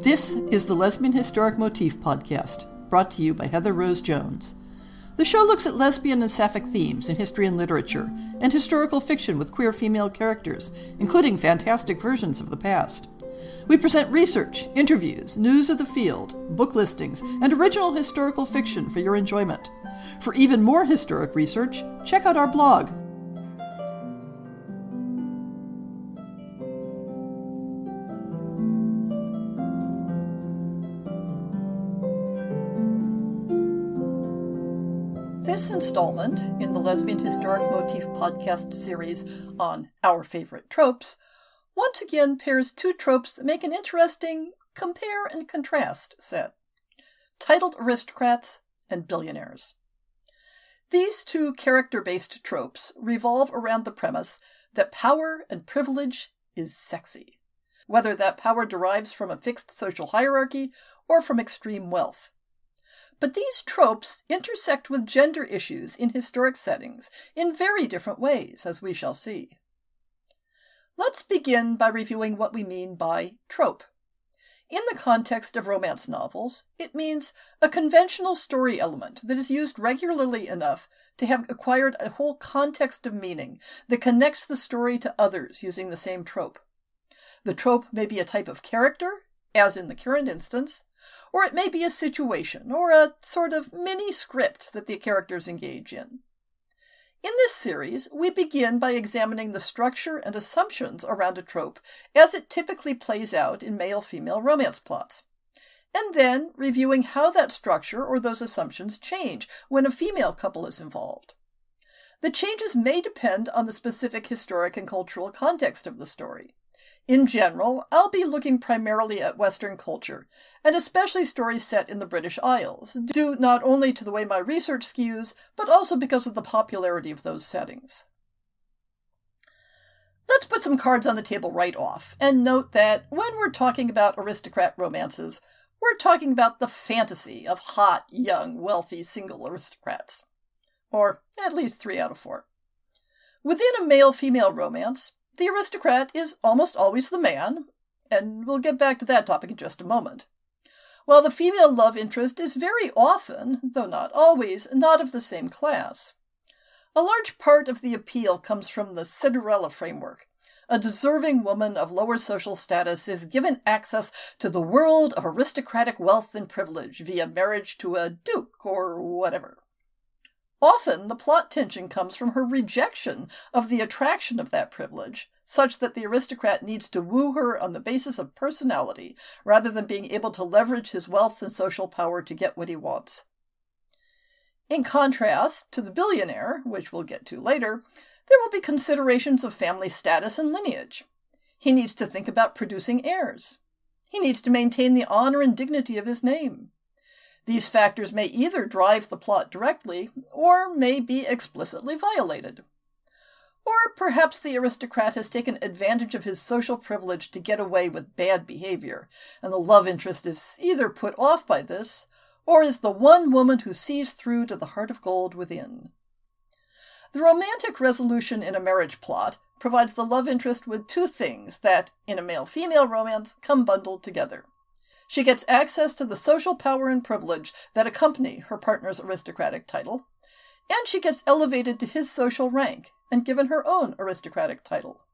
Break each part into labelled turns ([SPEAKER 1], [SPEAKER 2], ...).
[SPEAKER 1] This is the Lesbian Historic Motif Podcast, brought to you by Heather Rose Jones. The show looks at lesbian and sapphic themes in history and literature, and historical fiction with queer female characters, including fantastic versions of the past. We present research, interviews, news of the field, book listings, and original historical fiction for your enjoyment. For even more historic research, check out our blog. This installment in the Lesbian Historic Motif Podcast series on our favorite tropes once again pairs two tropes that make an interesting compare and contrast set, titled Aristocrats and Billionaires. These two character-based tropes revolve around the premise that power and privilege is sexy, whether that power derives from a fixed social hierarchy or from extreme wealth. But these tropes intersect with gender issues in historic settings in very different ways, as we shall see. Let's begin by reviewing what we mean by trope. In the context of romance novels, it means a conventional story element that is used regularly enough to have acquired a whole context of meaning that connects the story to others using the same trope. The trope may be a type of character, as in the current instance, or it may be a situation or a sort of mini-script that the characters engage in. In this series, we begin by examining the structure and assumptions around a trope as it typically plays out in male-female romance plots, and then reviewing how that structure or those assumptions change when a female couple is involved. The changes may depend on the specific historic and cultural context of the story. In general, I'll be looking primarily at Western culture, and especially stories set in the British Isles, due not only to the way my research skews, but also because of the popularity of those settings. Let's put some cards on the table right off, and note that when we're talking about aristocrat romances, we're talking about the fantasy of hot, young, wealthy, single aristocrats. Or at least 3 out of 4. Within a male-female romance, the aristocrat is almost always the man, and we'll get back to that topic in just a moment. While the female love interest is very often, though not always, not of the same class. A large part of the appeal comes from the Cinderella framework. A deserving woman of lower social status is given access to the world of aristocratic wealth and privilege via marriage to a duke or whatever. Often, the plot tension comes from her rejection of the attraction of that privilege, such that the aristocrat needs to woo her on the basis of personality, rather than being able to leverage his wealth and social power to get what he wants. In contrast to the billionaire, which we'll get to later, there will be considerations of family status and lineage. He needs to think about producing heirs. He needs to maintain the honor and dignity of his name. These factors may either drive the plot directly, or may be explicitly violated. Or perhaps the aristocrat has taken advantage of his social privilege to get away with bad behavior, and the love interest is either put off by this, or is the one woman who sees through to the heart of gold within. The romantic resolution in a marriage plot provides the love interest with two things that, in a male-female romance, come bundled together. She gets access to the social power and privilege that accompany her partner's aristocratic title, and she gets elevated to his social rank and given her own aristocratic title.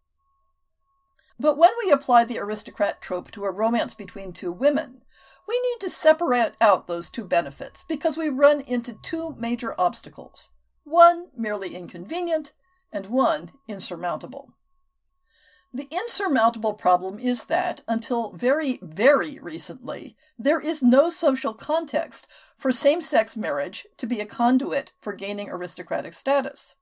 [SPEAKER 1] But when we apply the aristocrat trope to a romance between two women, we need to separate out those two benefits because we run into two major obstacles, one merely inconvenient and one insurmountable. The insurmountable problem is that, until very, very recently, there is no social context for same-sex marriage to be a conduit for gaining aristocratic status.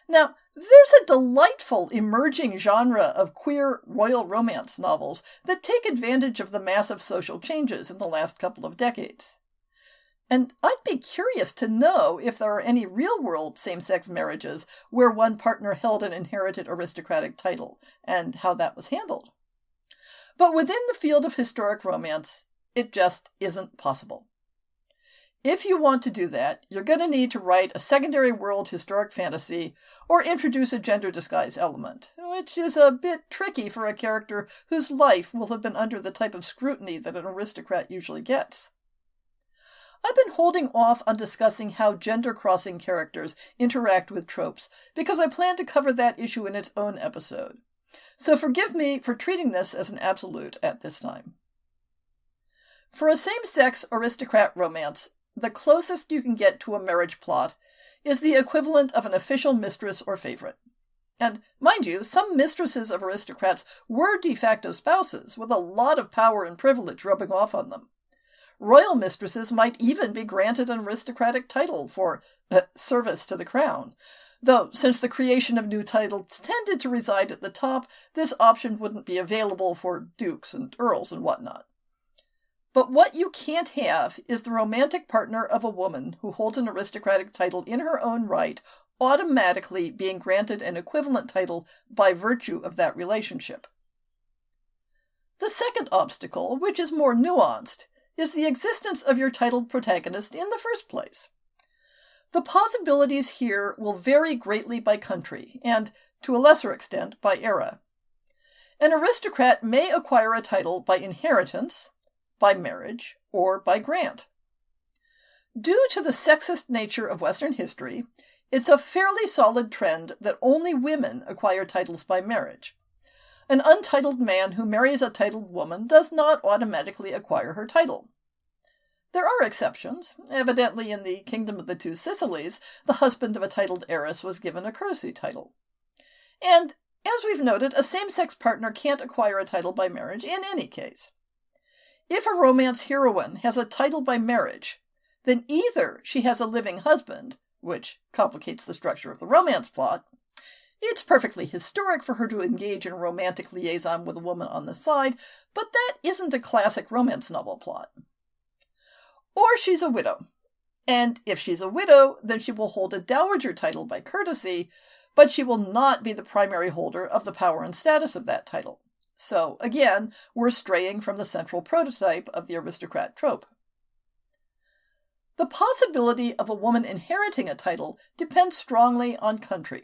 [SPEAKER 1] Now, there's a delightful emerging genre of queer royal romance novels that take advantage of the massive social changes in the last couple of decades. And I'd be curious to know if there are any real-world same-sex marriages where one partner held an inherited aristocratic title, and how that was handled. But within the field of historic romance, it just isn't possible. If you want to do that, you're going to need to write a secondary world historic fantasy or introduce a gender disguise element, which is a bit tricky for a character whose life will have been under the type of scrutiny that an aristocrat usually gets. I've been holding off on discussing how gender-crossing characters interact with tropes because I plan to cover that issue in its own episode. So forgive me for treating this as an absolute at this time. For a same-sex aristocrat romance, the closest you can get to a marriage plot is the equivalent of an official mistress or favorite. And, mind you, some mistresses of aristocrats were de facto spouses, with a lot of power and privilege rubbing off on them. Royal mistresses might even be granted an aristocratic title for service to the crown, though since the creation of new titles tended to reside at the top, this option wouldn't be available for dukes and earls and whatnot. But what you can't have is the romantic partner of a woman who holds an aristocratic title in her own right automatically being granted an equivalent title by virtue of that relationship. The second obstacle, which is more nuanced, is the existence of your titled protagonist in the first place. The possibilities here will vary greatly by country, and, to a lesser extent, by era. An aristocrat may acquire a title by inheritance, by marriage, or by grant. Due to the sexist nature of Western history, it's a fairly solid trend that only women acquire titles by marriage. An untitled man who marries a titled woman does not automatically acquire her title. There are exceptions. Evidently, in the Kingdom of the Two Sicilies, the husband of a titled heiress was given a courtesy title. And, as we've noted, a same-sex partner can't acquire a title by marriage in any case. If a romance heroine has a title by marriage, then either she has a living husband, which complicates the structure of the romance plot. It's perfectly historic for her to engage in a romantic liaison with a woman on the side, but that isn't a classic romance novel plot. Or she's a widow. And if she's a widow, then she will hold a dowager title by courtesy, but she will not be the primary holder of the power and status of that title. So, again, we're straying from the central prototype of the aristocrat trope. The possibility of a woman inheriting a title depends strongly on country.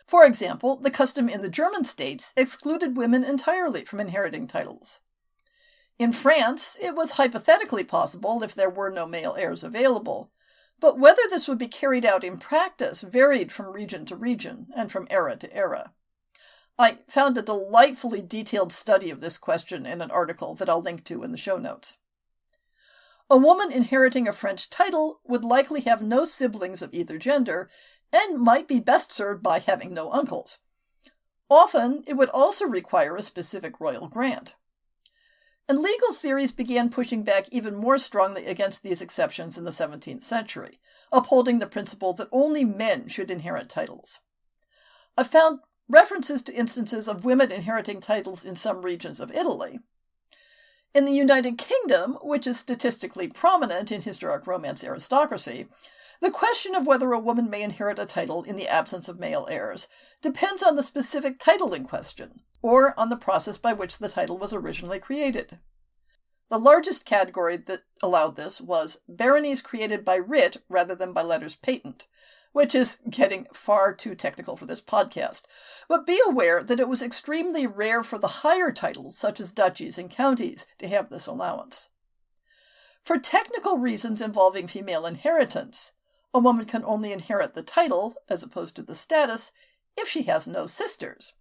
[SPEAKER 1] For example, the custom in the German states excluded women entirely from inheriting titles. In France, it was hypothetically possible if there were no male heirs available, but whether this would be carried out in practice varied from region to region and from era to era. I found a delightfully detailed study of this question in an article that I'll link to in the show notes. A woman inheriting a French title would likely have no siblings of either gender, and might be best served by having no uncles. Often, it would also require a specific royal grant. And legal theories began pushing back even more strongly against these exceptions in the 17th century, upholding the principle that only men should inherit titles. I found references to instances of women inheriting titles in some regions of Italy. In the United Kingdom, which is statistically prominent in historic romance aristocracy, the question of whether a woman may inherit a title in the absence of male heirs depends on the specific title in question, or on the process by which the title was originally created. The largest category that allowed this was baronies created by writ rather than by letters patent, which is getting far too technical for this podcast, but be aware that it was extremely rare for the higher titles, such as duchies and counties, to have this allowance. For technical reasons involving female inheritance, a woman can only inherit the title, as opposed to the status, if she has no sisters.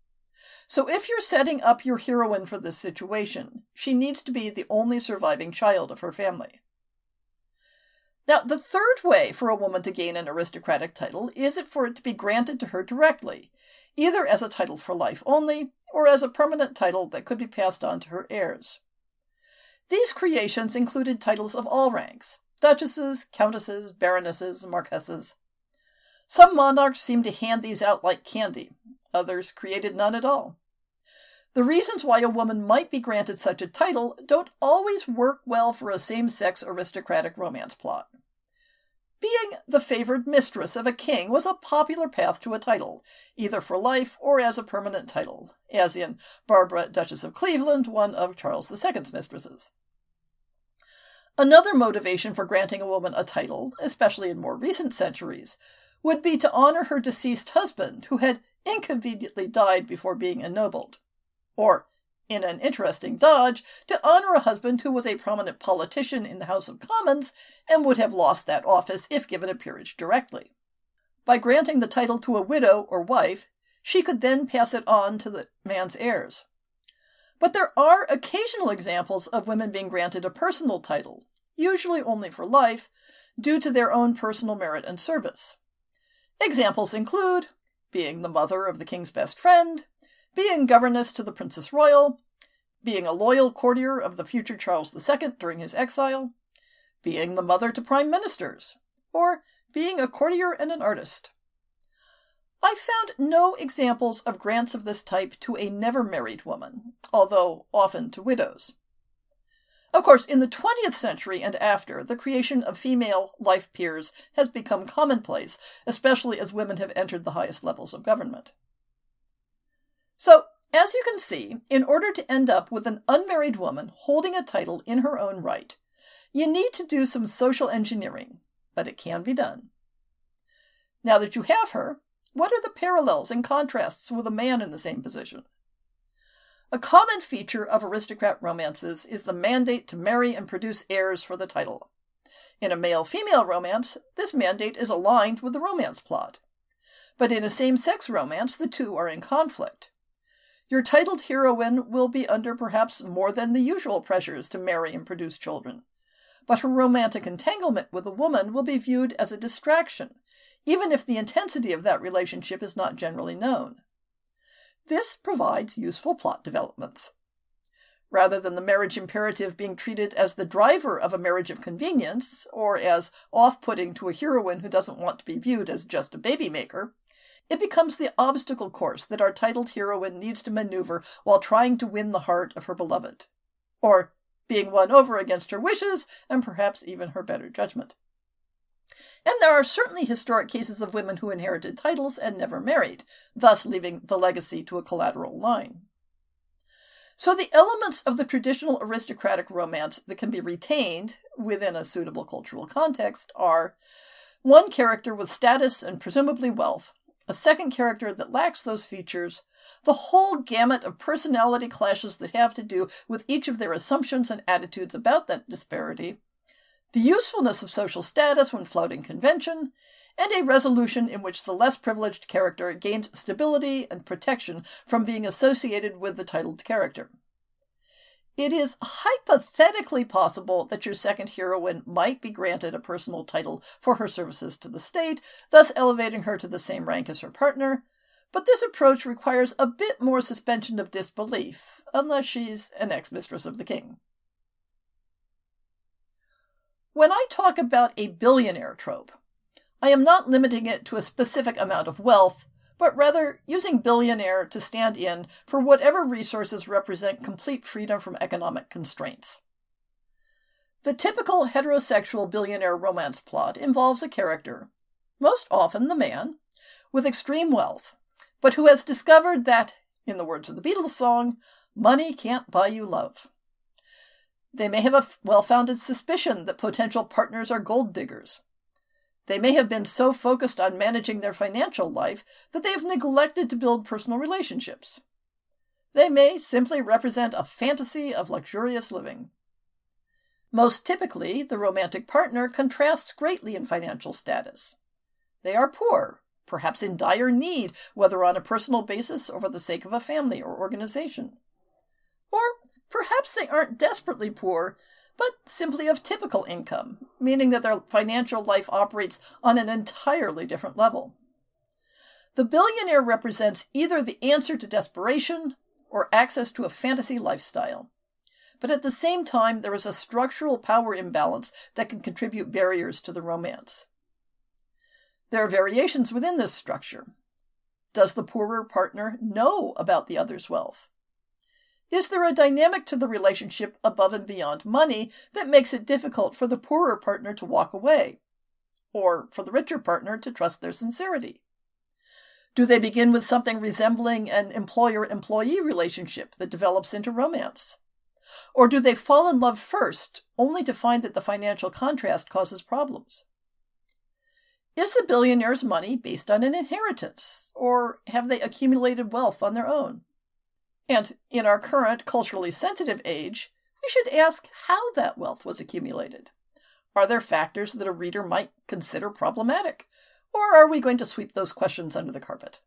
[SPEAKER 1] So if you're setting up your heroine for this situation, she needs to be the only surviving child of her family. Now, the third way for a woman to gain an aristocratic title is for it to be granted to her directly, either as a title for life only, or as a permanent title that could be passed on to her heirs. These creations included titles of all ranks: duchesses, countesses, baronesses, marquesses. Some monarchs seemed to hand these out like candy. Others created none at all. The reasons why a woman might be granted such a title don't always work well for a same-sex aristocratic romance plot. Being the favored mistress of a king was a popular path to a title, either for life or as a permanent title, as in Barbara, Duchess of Cleveland, one of Charles II's mistresses. Another motivation for granting a woman a title, especially in more recent centuries, would be to honor her deceased husband, who had inconveniently died before being ennobled. Or, in an interesting dodge, to honor a husband who was a prominent politician in the House of Commons and would have lost that office if given a peerage directly. By granting the title to a widow or wife, she could then pass it on to the man's heirs. But there are occasional examples of women being granted a personal title, usually only for life, due to their own personal merit and service. Examples include being the mother of the king's best friend, being governess to the Princess Royal, being a loyal courtier of the future Charles II during his exile, being the mother to prime ministers, or being a courtier and an artist. I found no examples of grants of this type to a never-married woman, although often to widows. Of course, in the 20th century and after, the creation of female life peers has become commonplace, especially as women have entered the highest levels of government. So, as you can see, in order to end up with an unmarried woman holding a title in her own right, you need to do some social engineering, but it can be done. Now that you have her, what are the parallels and contrasts with a man in the same position? A common feature of aristocrat romances is the mandate to marry and produce heirs for the title. In a male-female romance, this mandate is aligned with the romance plot. But in a same-sex romance, the two are in conflict. Your titled heroine will be under perhaps more than the usual pressures to marry and produce children. But her romantic entanglement with a woman will be viewed as a distraction, even if the intensity of that relationship is not generally known. This provides useful plot developments. Rather than the marriage imperative being treated as the driver of a marriage of convenience, or as off-putting to a heroine who doesn't want to be viewed as just a baby maker, it becomes the obstacle course that our titled heroine needs to maneuver while trying to win the heart of her beloved, or being won over against her wishes and perhaps even her better judgment. And there are certainly historic cases of women who inherited titles and never married, thus leaving the legacy to a collateral line. So the elements of the traditional aristocratic romance that can be retained within a suitable cultural context are one character with status and presumably wealth, a second character that lacks those features, the whole gamut of personality clashes that have to do with each of their assumptions and attitudes about that disparity, the usefulness of social status when flouting convention, and a resolution in which the less privileged character gains stability and protection from being associated with the titled character. It is hypothetically possible that your second heroine might be granted a personal title for her services to the state, thus elevating her to the same rank as her partner, but this approach requires a bit more suspension of disbelief, unless she's an ex-mistress of the king. When I talk about a billionaire trope, I am not limiting it to a specific amount of wealth, but rather using billionaire to stand in for whatever resources represent complete freedom from economic constraints. The typical heterosexual billionaire romance plot involves a character, most often the man, with extreme wealth, but who has discovered that, in the words of the Beatles song, money can't buy you love. They may have a well-founded suspicion that potential partners are gold diggers. They may have been so focused on managing their financial life that they have neglected to build personal relationships. They may simply represent a fantasy of luxurious living. Most typically, the romantic partner contrasts greatly in financial status. They are poor, perhaps in dire need, whether on a personal basis or for the sake of a family or organization. Or perhaps they aren't desperately poor, but simply of typical income, meaning that their financial life operates on an entirely different level. The billionaire represents either the answer to desperation or access to a fantasy lifestyle. But at the same time, there is a structural power imbalance that can contribute barriers to the romance. There are variations within this structure. Does the poorer partner know about the other's wealth? Is there a dynamic to the relationship above and beyond money that makes it difficult for the poorer partner to walk away, or for the richer partner to trust their sincerity? Do they begin with something resembling an employer-employee relationship that develops into romance? Or do they fall in love first, only to find that the financial contrast causes problems? Is the billionaire's money based on an inheritance, or have they accumulated wealth on their own? And in our current culturally sensitive age, we should ask how that wealth was accumulated. Are there factors that a reader might consider problematic, or are we going to sweep those questions under the carpet?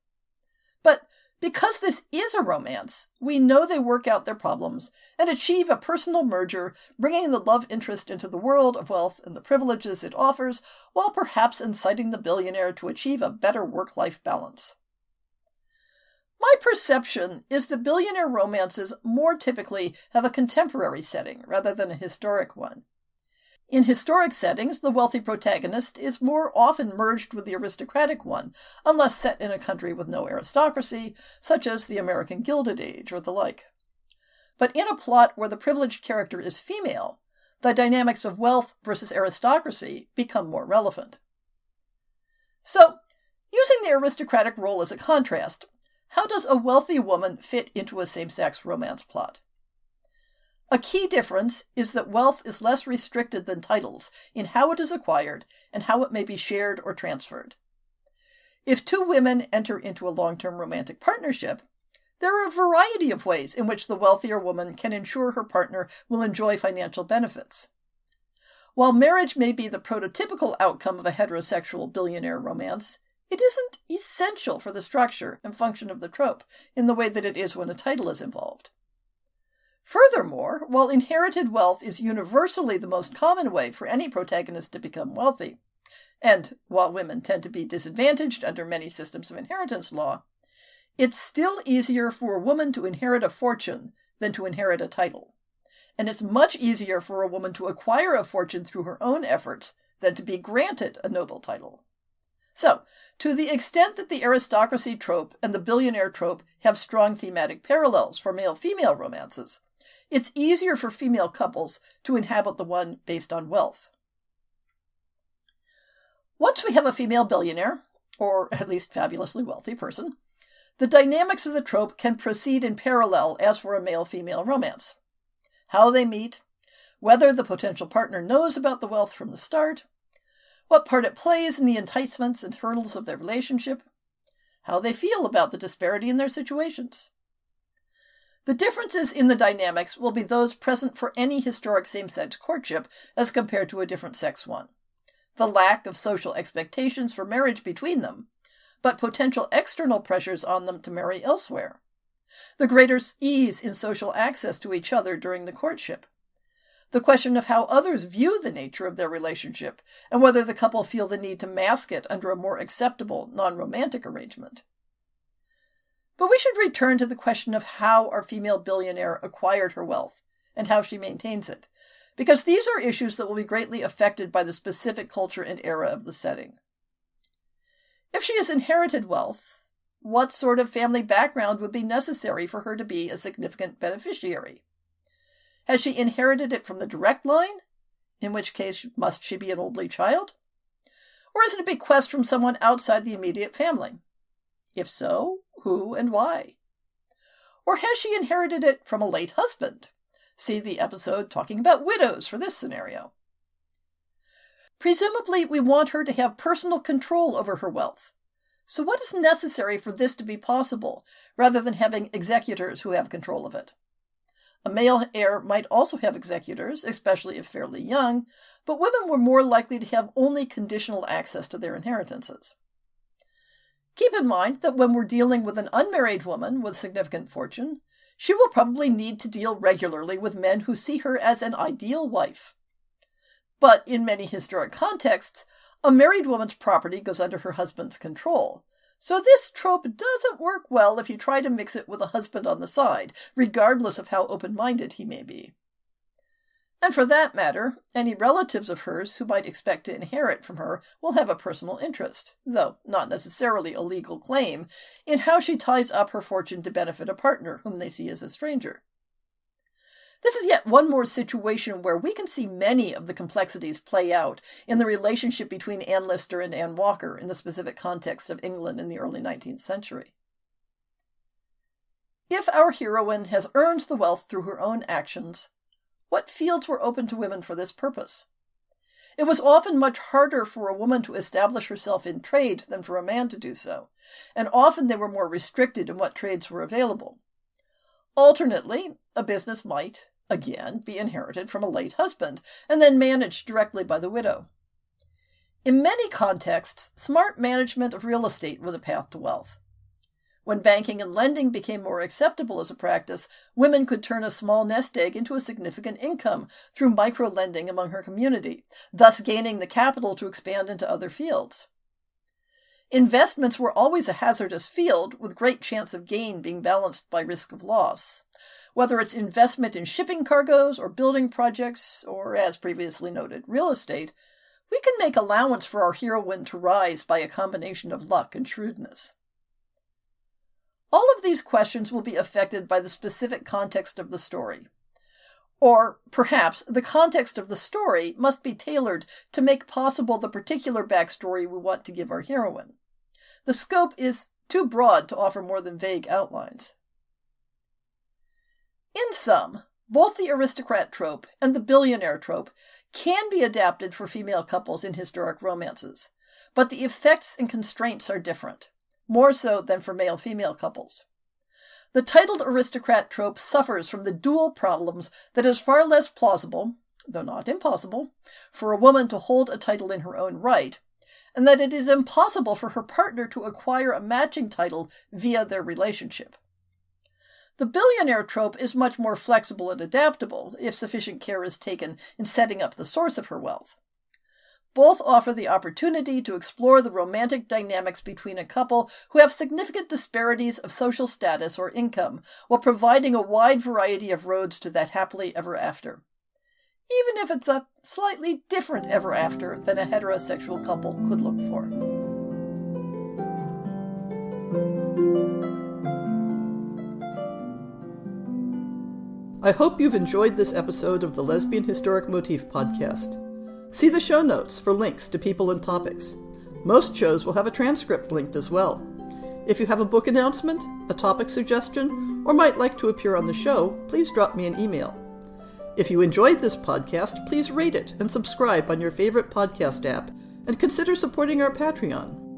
[SPEAKER 1] But because this is a romance, we know they work out their problems and achieve a personal merger, bringing the love interest into the world of wealth and the privileges it offers, while perhaps inciting the billionaire to achieve a better work-life balance. My perception is that billionaire romances more typically have a contemporary setting rather than a historic one. In historic settings, the wealthy protagonist is more often merged with the aristocratic one, unless set in a country with no aristocracy, such as the American Gilded Age or the like. But in a plot where the privileged character is female, the dynamics of wealth versus aristocracy become more relevant. So, using the aristocratic role as a contrast, how does a wealthy woman fit into a same-sex romance plot? A key difference is that wealth is less restricted than titles in how it is acquired and how it may be shared or transferred. If two women enter into a long-term romantic partnership, there are a variety of ways in which the wealthier woman can ensure her partner will enjoy financial benefits. While marriage may be the prototypical outcome of a heterosexual billionaire romance, it isn't essential for the structure and function of the trope in the way that it is when a title is involved. Furthermore, while inherited wealth is universally the most common way for any protagonist to become wealthy, and while women tend to be disadvantaged under many systems of inheritance law, it's still easier for a woman to inherit a fortune than to inherit a title. And it's much easier for a woman to acquire a fortune through her own efforts than to be granted a noble title. So, to the extent that the aristocracy trope and the billionaire trope have strong thematic parallels for male-female romances, it's easier for female couples to inhabit the one based on wealth. Once we have a female billionaire, or at least fabulously wealthy person, the dynamics of the trope can proceed in parallel as for a male-female romance. How they meet, whether the potential partner knows about the wealth from the start, what part it plays in the enticements and hurdles of their relationship, how they feel about the disparity in their situations. The differences in the dynamics will be those present for any historic same-sex courtship as compared to a different sex one. The lack of social expectations for marriage between them, but potential external pressures on them to marry elsewhere. The greater ease in social access to each other during the courtship. The question of how others view the nature of their relationship and whether the couple feel the need to mask it under a more acceptable, non-romantic arrangement. But we should return to the question of how our female billionaire acquired her wealth and how she maintains it, because these are issues that will be greatly affected by the specific culture and era of the setting. If she has inherited wealth, what sort of family background would be necessary for her to be a significant beneficiary? Has she inherited it from the direct line? In which case, must she be an only child? Or is it a bequest from someone outside the immediate family? If so, who and why? Or has she inherited it from a late husband? See the episode talking about widows for this scenario. Presumably, we want her to have personal control over her wealth. So what is necessary for this to be possible, rather than having executors who have control of it? A male heir might also have executors, especially if fairly young, but women were more likely to have only conditional access to their inheritances. Keep in mind that when we're dealing with an unmarried woman with significant fortune, she will probably need to deal regularly with men who see her as an ideal wife. But in many historic contexts, a married woman's property goes under her husband's control. So this trope doesn't work well if you try to mix it with a husband on the side, regardless of how open-minded he may be. And for that matter, any relatives of hers who might expect to inherit from her will have a personal interest, though not necessarily a legal claim, in how she ties up her fortune to benefit a partner whom they see as a stranger. This is yet one more situation where we can see many of the complexities play out in the relationship between Anne Lister and Anne Walker in the specific context of England in the early 19th century. If our heroine has earned the wealth through her own actions, what fields were open to women for this purpose? It was often much harder for a woman to establish herself in trade than for a man to do so, and often they were more restricted in what trades were available. Alternately, a business might, again, be inherited from a late husband, and then managed directly by the widow. In many contexts, smart management of real estate was a path to wealth. When banking and lending became more acceptable as a practice, women could turn a small nest egg into a significant income through micro-lending among her community, thus gaining the capital to expand into other fields. Investments were always a hazardous field, with great chance of gain being balanced by risk of loss. Whether it's investment in shipping cargoes or building projects, or, as previously noted, real estate, we can make allowance for our heroine to rise by a combination of luck and shrewdness. All of these questions will be affected by the specific context of the story. Or, perhaps, the context of the story must be tailored to make possible the particular backstory we want to give our heroine. The scope is too broad to offer more than vague outlines. In sum, both the aristocrat trope and the billionaire trope can be adapted for female couples in historic romances, but the effects and constraints are different, more so than for male-female couples. The titled aristocrat trope suffers from the dual problems that it is far less plausible, though not impossible, for a woman to hold a title in her own right, and that it is impossible for her partner to acquire a matching title via their relationship. The billionaire trope is much more flexible and adaptable if sufficient care is taken in setting up the source of her wealth. Both offer the opportunity to explore the romantic dynamics between a couple who have significant disparities of social status or income, while providing a wide variety of roads to that happily ever after. Even if it's a slightly different ever after than a heterosexual couple could look for. I hope you've enjoyed this episode of the Lesbian Historic Motif Podcast. See the show notes for links to people and topics. Most shows will have a transcript linked as well. If you have a book announcement, a topic suggestion, or might like to appear on the show, please drop me an email. If you enjoyed this podcast, please rate it and subscribe on your favorite podcast app, and consider supporting our Patreon.